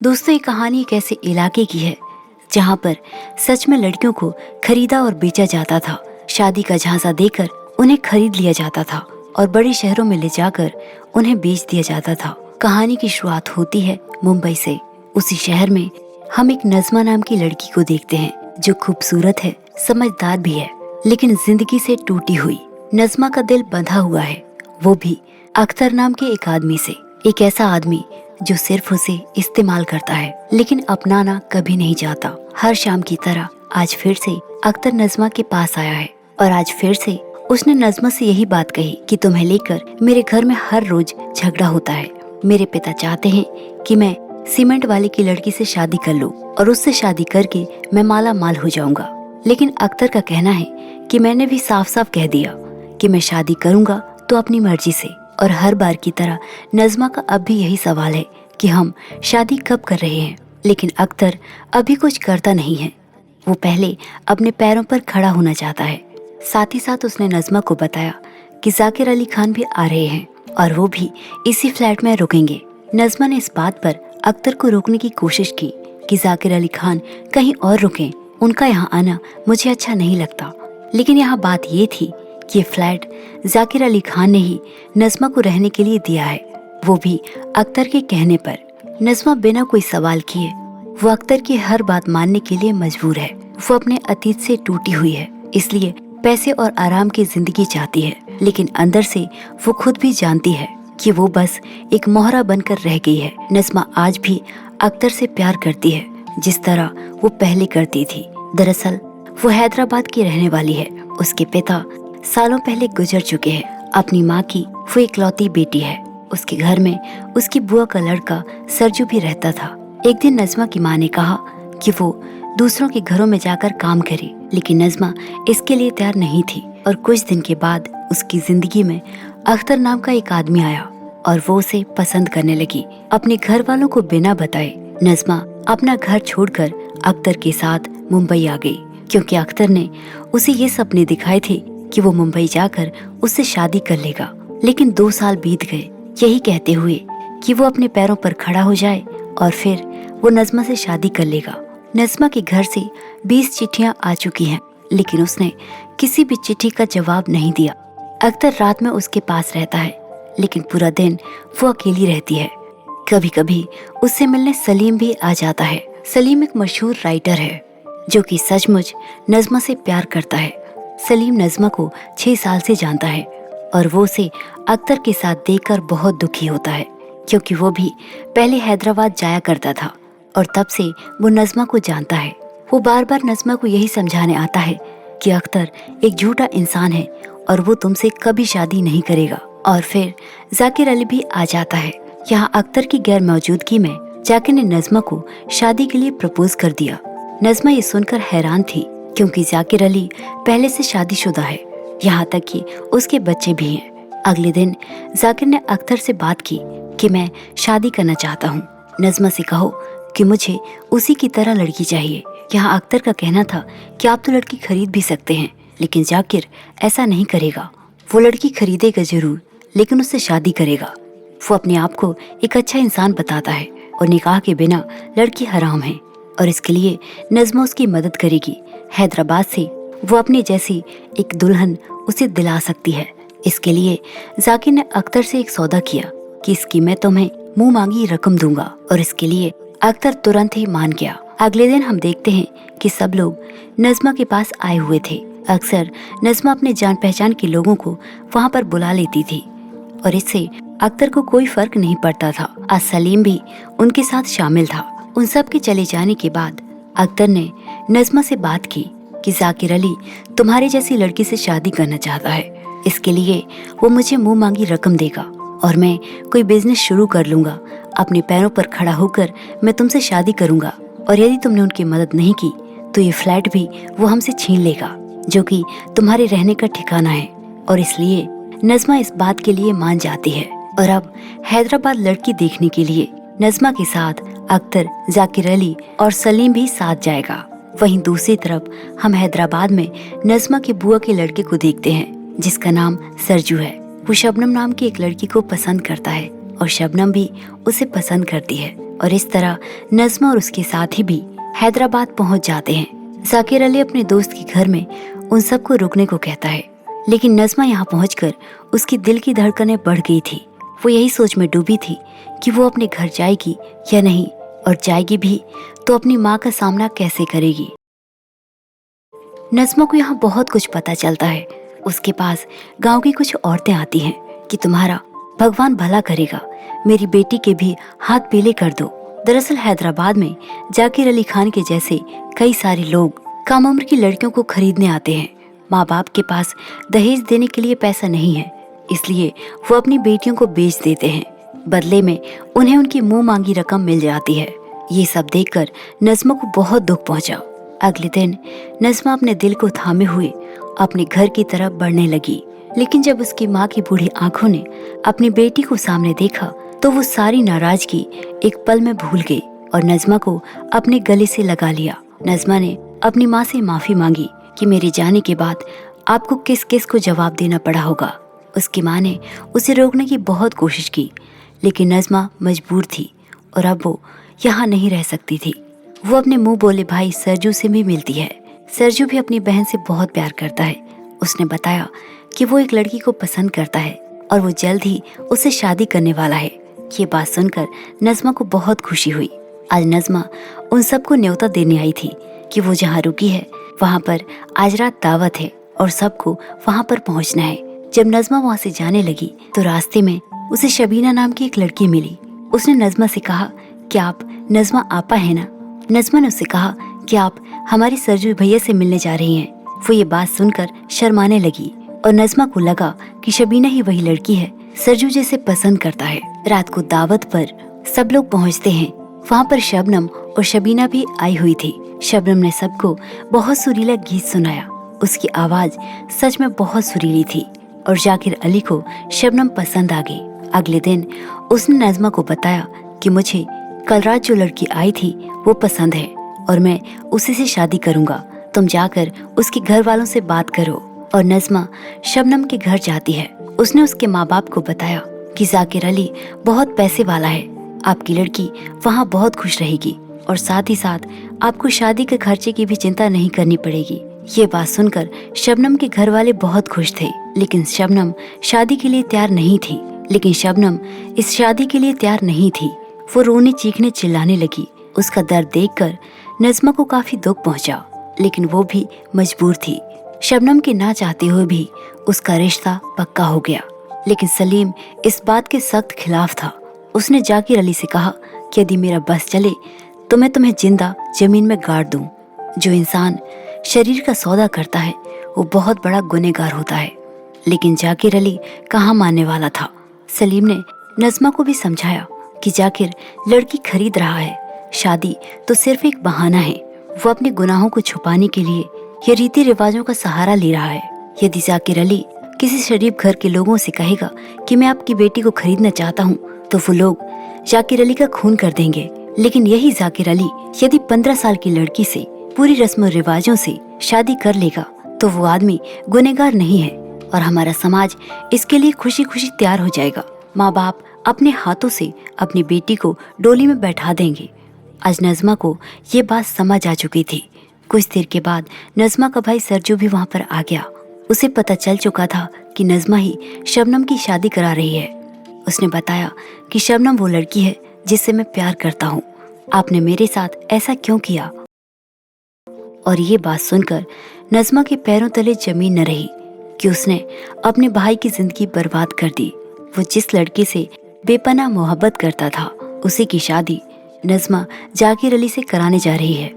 दोस्तों, ये कहानी एक ऐसे इलाके की है जहाँ पर सच में लड़कियों को खरीदा और बेचा जाता था। शादी का झांसा देकर उन्हें खरीद लिया जाता था और बड़े शहरों में ले जाकर उन्हें बेच दिया जाता था। कहानी की शुरुआत होती है मुंबई से। उसी शहर में हम एक नज़्मा नाम की लड़की को देखते हैं जो खूबसूरत है, समझदार भी है, लेकिन जिंदगी से टूटी हुई। नज़्मा का दिल बंधा हुआ है, वो भी अख्तर नाम के एक आदमी से। एक ऐसा आदमी जो सिर्फ उसे इस्तेमाल करता है लेकिन अपनाना कभी नहीं चाहता। हर शाम की तरह आज फिर से अख्तर नज़्मा के पास आया है और आज फिर से उसने नज़्मा से यही बात कही कि तुम्हें लेकर मेरे घर में हर रोज झगड़ा होता है। मेरे पिता चाहते हैं कि मैं सीमेंट वाले की लड़की से शादी कर लूं और उससे शादी करके मैं माला माल हो जाऊंगा। लेकिन अख्तर का कहना है कि मैंने भी साफ साफ कह दिया कि मैं शादी करूंगा तो अपनी मर्जी से। और हर बार की तरह नज़्मा का अब भी यही सवाल है कि हम शादी कब कर रहे हैं। लेकिन अख्तर अभी कुछ करता नहीं है। वो पहले अपने पैरों पर खड़ा होना चाहता है। साथ ही साथ उसने नज़्मा को बताया कि जाकिर अली खान भी आ रहे हैं और वो भी इसी फ्लैट में रुकेंगे। नज़्मा ने इस बात पर अख्तर को रोकने की कोशिश की कि जाकिर अली खान कहीं और रुकें, उनका यहाँ आना मुझे अच्छा नहीं लगता। लेकिन यहाँ बात ये थी कि ये फ्लैट जाकिर अली खान ने ही नज़्मा को रहने के लिए दिया है, वो भी अख्तर के कहने पर। नज़्मा बिना कोई सवाल किए वो अख्तर की हर बात मानने के लिए मजबूर है। वो अपने अतीत से टूटी हुई है, इसलिए पैसे और आराम की जिंदगी चाहती है। लेकिन अंदर से वो खुद भी जानती है कि वो बस एक मोहरा बनकर रह गई है। नज़्मा आज भी अख्तर से प्यार करती है जिस तरह वो पहले करती थी। दरअसल वो हैदराबाद की रहने वाली है। उसके पिता सालों पहले गुजर चुके हैं। अपनी माँ की वो इकलौती बेटी है। उसके घर में उसकी बुआ का लड़का सरजू भी रहता था। एक दिन नज़्मा की माँ ने कहा कि वो दूसरों के घरों में जाकर काम करे, लेकिन नज़्मा इसके लिए तैयार नहीं थी। और कुछ दिन के बाद उसकी जिंदगी में अख्तर नाम का एक आदमी आया और वो उसे पसंद करने लगी। अपने घर वालों को बिना बताए नज़्मा अपना घर छोड़कर अख्तर के साथ मुंबई आ गई, क्योंकि अख्तर ने उसे ये सपने दिखाए थे कि वो मुंबई जाकर उससे शादी कर लेगा। लेकिन 2 साल बीत गए यही कहते हुए कि वो अपने पैरों पर खड़ा हो जाए और फिर वो नज़्मा से शादी कर लेगा। नज़्मा के घर से 20 चिट्ठियां आ चुकी हैं, लेकिन उसने किसी भी चिट्ठी का जवाब नहीं दिया। अख्तर रात में उसके पास रहता है, लेकिन पूरा दिन वो अकेली रहती है। कभी कभी उससे मिलने सलीम भी आ जाता है। सलीम एक मशहूर राइटर है जो कि सचमुच नज़्मा से प्यार करता है। सलीम नज़्मा को 6 साल से जानता है और वो उसे अख्तर के साथ देखकर बहुत दुखी होता है, क्योंकि वो भी पहले हैदराबाद जाया करता था और तब से वो नज़्मा को जानता है। वो बार बार नज़्मा को यही समझाने आता है कि अख्तर एक झूठा इंसान है और वो तुमसे कभी शादी नहीं करेगा। और फिर जाकिर अली भी आ जाता है। यहाँ अख्तर की गैर मौजूदगी में जाकिर ने नज़्मा को शादी के लिए प्रपोज कर दिया। नज़्मा ये सुनकर हैरान थी, क्योंकि जाकिर अली पहले से शादीशुदा है, यहाँ तक कि उसके बच्चे भी हैं। अगले दिन जाकिर ने अख्तर से बात की कि मैं शादी करना चाहता हूँ, नज़्मा से कहो कि मुझे उसी की तरह लड़की चाहिए। यहाँ अख्तर का कहना था कि आप तो लड़की खरीद भी सकते हैं, लेकिन जाकिर ऐसा नहीं करेगा। वो लड़की खरीदेगा जरूर, लेकिन उससे शादी करेगा। वो अपने आप को एक अच्छा इंसान बताता है और निकाह के बिना लड़की हराम है और इसके लिए नज़्मा उसकी मदद करेगी। हैदराबाद से वो अपने जैसी एक दुल्हन उसे दिला सकती है। इसके लिए जाकिर ने अख्तर से एक सौदा किया कि इसकी मैं तुम्हें मुंह मांगी रकम दूंगा, और इसके लिए अख्तर तुरंत ही मान गया। अगले दिन हम देखते हैं कि सब लोग नज़्मा के पास आए हुए थे। अक्सर नज़्मा अपने जान पहचान के लोगों को वहाँ पर बुला लेती थी और इससे अख्तर को कोई फर्क नहीं पड़ता था। आज सलीम भी उनके साथ शामिल था। उन सब के चले जाने के बाद अख्तर ने नज़्मा से बात की कि जाकिर अली तुम्हारे जैसी लड़की से शादी करना चाहता है। इसके लिए वो मुझे मुंह मांगी रकम देगा और मैं कोई बिजनेस शुरू कर लूंगा। अपने पैरों पर खड़ा होकर मैं तुमसे शादी करूंगा, और यदि तुमने उनकी मदद नहीं की तो ये फ्लैट भी वो हमसे छीन लेगा, जो कि तुम्हारे रहने का ठिकाना है। और इसलिए नज़्मा इस बात के लिए मान जाती है और अब हैदराबाद लड़की देखने के लिए नज़्मा के साथ अख्तर, जाकिर अली और सलीम भी साथ जाएगा। वहीं दूसरी तरफ हम हैदराबाद में नज़्मा के बुआ के लड़के को देखते हैं जिसका नाम सरजू है। वो शबनम नाम की एक लड़की को पसंद करता है और शबनम भी उसे पसंद करती है और इस तरह नज़्मा और उसके साथी भी हैदराबाद पहुंच जाते हैं। जाकिर अली अपने दोस्त के घर में उन सबको रुकने को कहता है, लेकिन नज़्मा यहाँ पहुंचकर उसकी दिल की धड़कनें बढ़ गई थी। वो यही सोच में डूबी थी कि वो अपने घर जाएगी या नहीं, और जाएगी भी तो अपनी माँ का सामना कैसे करेगी। नज़्मा को यहाँ बहुत कुछ पता चलता है। उसके पास गांव की कुछ औरतें आती हैं कि तुम्हारा भगवान भला करेगा, मेरी बेटी के भी हाथ पीले कर दो। दरअसल हैदराबाद में जाकिर अली खान के जैसे कई सारे लोग कम उम्र की लड़कियों को खरीदने आते हैं। माँ बाप के पास दहेज देने के लिए पैसा नहीं है, इसलिए वो अपनी बेटियों को बेच देते हैं। बदले में उन्हें उनकी मुंह मांगी रकम मिल जाती है। ये सब देखकर नज़्मा को बहुत दुख पहुंचा। अगले दिन नज़्मा अपने दिल को थामे हुए अपने घर की तरफ बढ़ने लगी, लेकिन जब उसकी माँ की बूढ़ी आंखों ने अपनी बेटी को सामने देखा तो वो सारी नाराजगी एक पल में भूल गई और नज़्मा को अपने गले से लगा लिया। नज़्मा ने अपनी माँ से माफी मांगी कि मेरे जाने के बाद आपको किस किस को जवाब देना पड़ा होगा। उसकी माँ ने उसे रोकने की बहुत कोशिश की, लेकिन नज़्मा मजबूर थी और अब वो यहाँ नहीं रह सकती थी। वो अपने मुंह बोले भाई सरजू से भी मिलती है। सरजू भी अपनी बहन से बहुत प्यार करता है। उसने बताया कि वो एक लड़की को पसंद करता है और वो जल्द ही उससे शादी करने वाला है। ये बात सुनकर नज़्मा को बहुत खुशी हुई। आज नज़्मा उन सबको न्योता देने आई थी कि वो जहाँ रुकी है वहाँ पर आज रात दावत है और सबको वहाँ पर पहुँचना है। जब नज़्मा वहाँ से जाने लगी तो रास्ते में उसे शबीना नाम की एक लड़की मिली। उसने नज़्मा से कहा कि आप नज़्मा आपा है ना। नज़्मा ने उससे कहा कि आप हमारे सरजू भैया से मिलने जा रही हैं। वो ये बात सुनकर शर्माने लगी और नज़्मा को लगा कि शबीना ही वही लड़की है सरजू जिसे पसंद करता है। रात को दावत पर सब लोग पहुंचते हैं। वहाँ पर शबनम और शबीना भी आई हुई थी। शबनम ने सबको बहुत सुरीला गीत सुनाया। उसकी आवाज सच में बहुत सुरीली थी और जाकिर अली को शबनम पसंद आ गई। अगले दिन उसने नज़्मा को बताया कि मुझे कल रात जो लड़की आई थी वो पसंद है और मैं उसी से शादी करूंगा। तुम जाकर उसके घर वालों से बात करो। और नज़्मा शबनम के घर जाती है। उसने उसके माँ बाप को बताया कि जाकिर अली बहुत पैसे वाला है, आपकी लड़की वहाँ बहुत खुश रहेगी और साथ ही साथ आपको शादी के खर्चे की भी चिंता नहीं करनी पड़ेगी। ये बात सुनकर शबनम के घर वाले बहुत खुश थे, लेकिन शबनम शादी के लिए तैयार नहीं थी। वो रोने चीखने चिल्लाने लगी। उसका दर्द देखकर नज़्मा को काफी दुख पहुंचा, लेकिन वो भी मजबूर थी। शबनम के ना चाहते हुए भी उसका रिश्ता पक्का हो गया, लेकिन सलीम इस बात के सख्त खिलाफ था। उसने जाकिर अली से कहा कि यदि मेरा बस चले तो मैं तुम्हें जिंदा जमीन में गाड़ दूं। जो इंसान शरीर का सौदा करता है वो बहुत बड़ा गुनहगार होता है। लेकिन जाकिर अली कहाँ मानने वाला था। सलीम ने नज़्मा को भी समझाया कि जाकिर लड़की खरीद रहा है, शादी तो सिर्फ एक बहाना है। वो अपने गुनाहों को छुपाने के लिए ये रीति रिवाजों का सहारा ले रहा है। यदि जाकिर अली किसी शरीफ घर के लोगों से कहेगा कि मैं आपकी बेटी को खरीदना चाहता हूँ तो वो लोग जाकिर अली का खून कर देंगे। लेकिन यही जाकिर अली यदि 15 साल की लड़की से पूरी रस्म रिवाजों से शादी कर लेगा तो वो आदमी गुनहगार नहीं है और हमारा समाज इसके लिए खुशी खुशी तैयार हो जाएगा। माँ बाप अपने हाथों से अपनी बेटी को डोली में बैठा देंगे। आज नज़्मा को ये बात समझ आ चुकी थी। कुछ देर के बाद नज़्मा का भाई सरजू भी वहाँ पर आ गया। उसे पता चल चुका था कि नज़्मा ही शबनम की शादी करा रही है। उसने बताया कि शबनम वो लड़की है जिससे मैं प्यार करता हूँ। आपने मेरे साथ ऐसा क्यों किया? और ये बात सुनकर नज़्मा के पैरों तले जमीन न रही कि उसने अपने भाई की जिंदगी बर्बाद कर दी। वो जिस लड़की से बेपनाह मोहब्बत करता था उसी की शादी नज़्मा जाकिर अली से कराने जा रही है।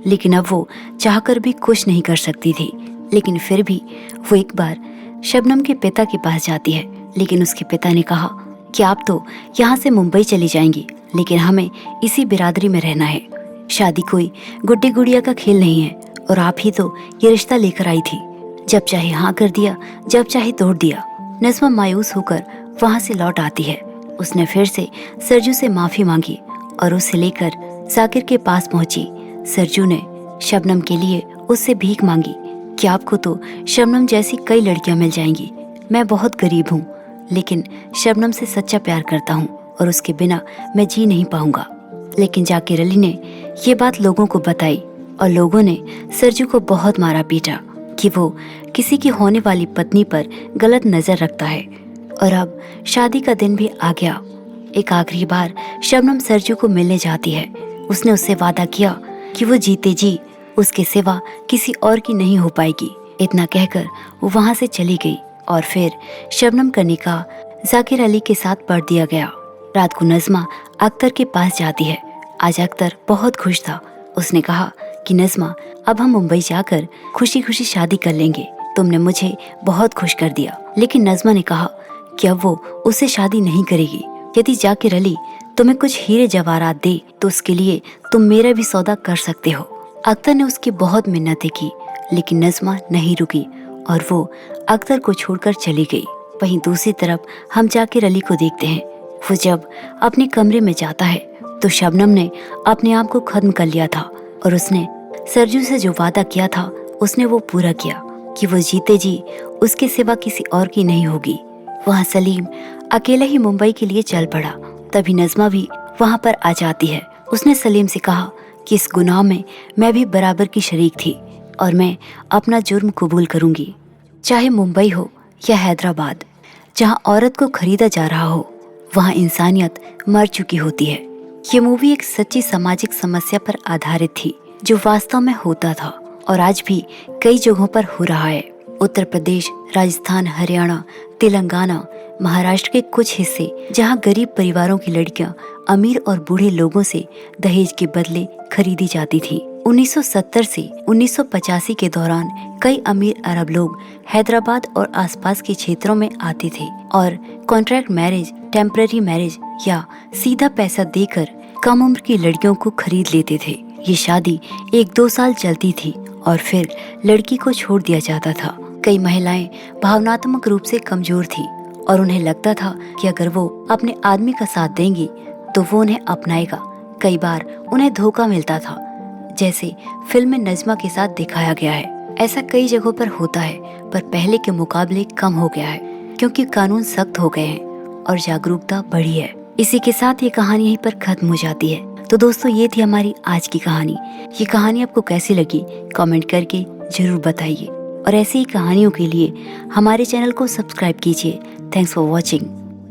लेकिन अब वो चाहकर भी कुछ नहीं कर सकती थी। लेकिन फिर भी वो एक बार शबनम के पिता के पास जाती है, लेकिन उसके पिता ने कहा कि आप तो यहाँ से मुंबई चली जाएंगी, लेकिन हमें इसी बिरादरी में रहना है। शादी कोई गुड्डी गुड़िया का खेल नहीं है और आप ही तो ये रिश्ता लेकर आई थी। जब चाहे हाँ कर दिया, जब चाहे तोड़ दिया। नज़्मा मायूस होकर वहाँ से लौट आती है। उसने फिर से सरजू से माफी मांगी और उसे लेकर जाकिर के पास पहुंची। सरजू ने शबनम के लिए उससे भीख मांगी कि आपको तो शबनम जैसी कई लड़कियां मिल जाएंगी। मैं बहुत गरीब हूँ, लेकिन शबनम से सच्चा प्यार करता हूँ और उसके बिना मैं जी नहीं पाऊंगा। लेकिन जाकिर अली ने ये बात लोगों को बताई और लोगों ने सरजू को बहुत मारा पीटा कि वो किसी की होने वाली पत्नी पर गलत नजर रखता है। और अब शादी का दिन भी आ गया। एक आखिरी बार शबनम सरजू को मिलने जाती है। उसने उससे वादा किया कि वो जीते जी उसके सिवा किसी और की नहीं हो पाएगी। इतना कहकर वो वहाँ से चली गई और फिर शबनम का निकाह जाकिर अली के साथ पढ़ दिया गया। रात को नज़मा अख्तर के पास जाती है। आज अख्तर बहुत खुश था। उसने कहा कि नज़मा, अब हम मुंबई जाकर खुशी खुशी शादी कर लेंगे। तुमने मुझे बहुत खुश कर दिया। लेकिन नज़मा ने कहा कि अब वो उससे शादी नहीं करेगी। यदि जाकिर अली तुम्हें कुछ हीरे जवाहरात दे तो उसके लिए तुम मेरा भी सौदा कर सकते हो। अख्तर ने उसकी बहुत मिन्नतें की, लेकिन नज़मा नहीं रुकी और वो अख्तर को छोड़कर चली गई। वहीं दूसरी तरफ हम जाकिर अली को देखते हैं। वो जब अपने कमरे में जाता है तो शबनम ने अपने आप को खत्म कर लिया था और उसने सरजू से जो वादा किया था उसने वो पूरा किया कि वो जीते जी उसके सिवा किसी और की नहीं होगी। वहाँ सलीम अकेला ही मुंबई के लिए चल पड़ा। तभी नज़मा भी वहाँ पर आ जाती है। उसने सलीम से कहा कि इस गुनाह में मैं भी बराबर की शरीक थी और मैं अपना जुर्म कबूल करूंगी, चाहे मुंबई हो या हैदराबाद। जहाँ औरत को खरीदा जा रहा हो वहाँ इंसानियत मर चुकी होती है। ये मूवी एक सच्ची सामाजिक समस्या पर आधारित थी जो वास्तव में होता था और आज भी कई जगहों पर हो रहा है। उत्तर प्रदेश, राजस्थान, हरियाणा, तेलंगाना, महाराष्ट्र के कुछ हिस्से जहां गरीब परिवारों की लड़कियां अमीर और बूढ़े लोगों से दहेज के बदले खरीदी जाती थी। 1970 से 1985 के दौरान कई अमीर अरब लोग हैदराबाद और आसपास के क्षेत्रों में आते थे और कॉन्ट्रैक्ट मैरिज, टेम्पररी मैरिज या सीधा पैसा देकर कम उम्र की लड़कियों को खरीद लेते थे। ये शादी 1-2 साल चलती थी और फिर लड़की को छोड़ दिया जाता था। कई महिलाएं भावनात्मक रूप से कमजोर थी और उन्हें लगता था कि अगर वो अपने आदमी का साथ देंगी तो वो उन्हें अपनाएगा। कई बार उन्हें धोखा मिलता था, जैसे फिल्म में नज़मा के साथ दिखाया गया है। ऐसा कई जगहों पर होता है, पर पहले के मुकाबले कम हो गया है क्योंकि कानून सख्त हो गए हैं और जागरूकता बढ़ी है। इसी के साथ ये कहानी यहीं पर खत्म हो जाती है। तो दोस्तों, ये थी हमारी आज की कहानी। ये कहानी आपको कैसी लगी कमेंट करके जरूर बताइए और ऐसी ही कहानियों के लिए हमारे चैनल को सब्सक्राइब कीजिए। Thanks for watching.